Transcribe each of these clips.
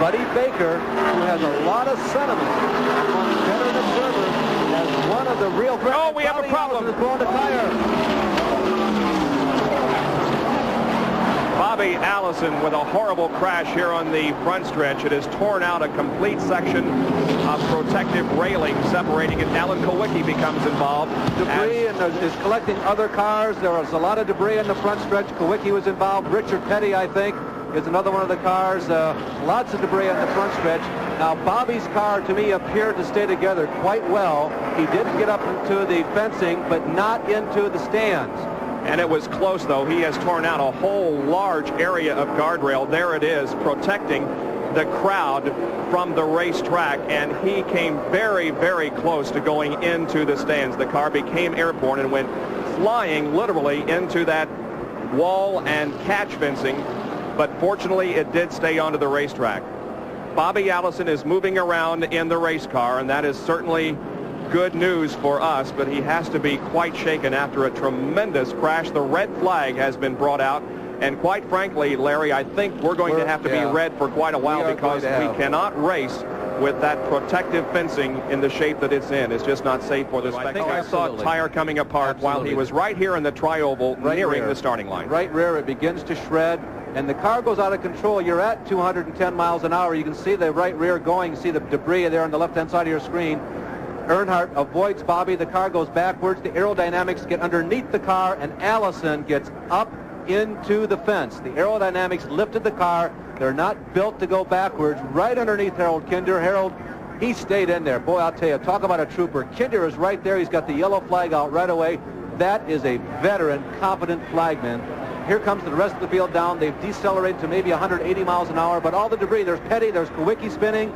Buddy Baker, who has a lot of sentiment among veteran observers, as one of the real... Oh, we have a problem. Allison is blowing a tire. Bobby Allison with a horrible crash here on the front stretch. It has torn out a complete section of protective railing separating it. Alan Kulwicki becomes involved. Debris and is collecting other cars. There was a lot of debris in the front stretch. Kulwicki was involved. Richard Petty, I think, is another one of the cars. Lots of debris on the front stretch. Now, Bobby's car, to me, appeared to stay together quite well. He did get up into the fencing, but not into the stands. And it was close, though. He has torn out a whole large area of guardrail. There it is, protecting the crowd from the racetrack. And he came very, very close to going into the stands. The car became airborne and went flying literally into that wall and catch fencing. But fortunately, it did stay onto the racetrack. Bobby Allison is moving around in the race car, and that is certainly good news for us, but he has to be quite shaken after a tremendous crash. The red flag has been brought out, and quite frankly, Larry, I think we're going to have to be red for quite a while because we cannot race with that protective fencing in the shape that it's in. It's just not safe for the spectator. I think I saw a tire coming apart while he was right here in the tri-oval nearing the starting line. Right rear, it begins to shred, and the car goes out of control. You're at 210 miles an hour. You can see the right rear going. You see the debris there on the left-hand side of your screen. Earnhardt avoids Bobby. The car goes backwards. The aerodynamics get underneath the car, and Allison gets up into the fence. The aerodynamics lifted the car. They're not built to go backwards. Right underneath Harold Kinder. Harold, he stayed in there. Boy, I'll tell you, talk about a trooper. Kinder is right there. He's got the yellow flag out right away. That is a veteran, competent flagman. Here comes the rest of the field down. They've decelerated to maybe 180 miles an hour, but all the debris, there's Petty, there's Kulwicki spinning.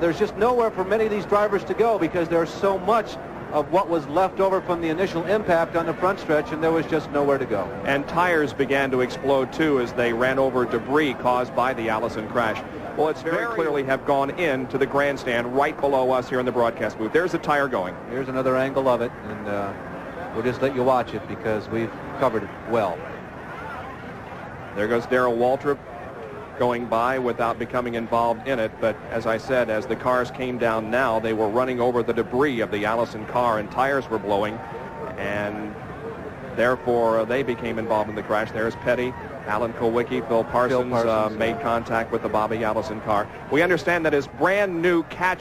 There's just nowhere for many of these drivers to go because there's so much of what was left over from the initial impact on the front stretch, and there was just nowhere to go. And tires began to explode, too, as they ran over debris caused by the Allison crash. Well, it's very clearly have gone into the grandstand right below us here in the broadcast booth. There's a tire going. Here's another angle of it, and we'll just let you watch it because we've covered it well. There goes Darrell Waltrip going by without becoming involved in it, but as I said, as the cars came down now, they were running over the debris of the Allison car and tires were blowing, and therefore they became involved in the crash. There's Petty, Alan Kulwicki, Phil Parsons made contact with the Bobby Allison car. We understand that his brand new catch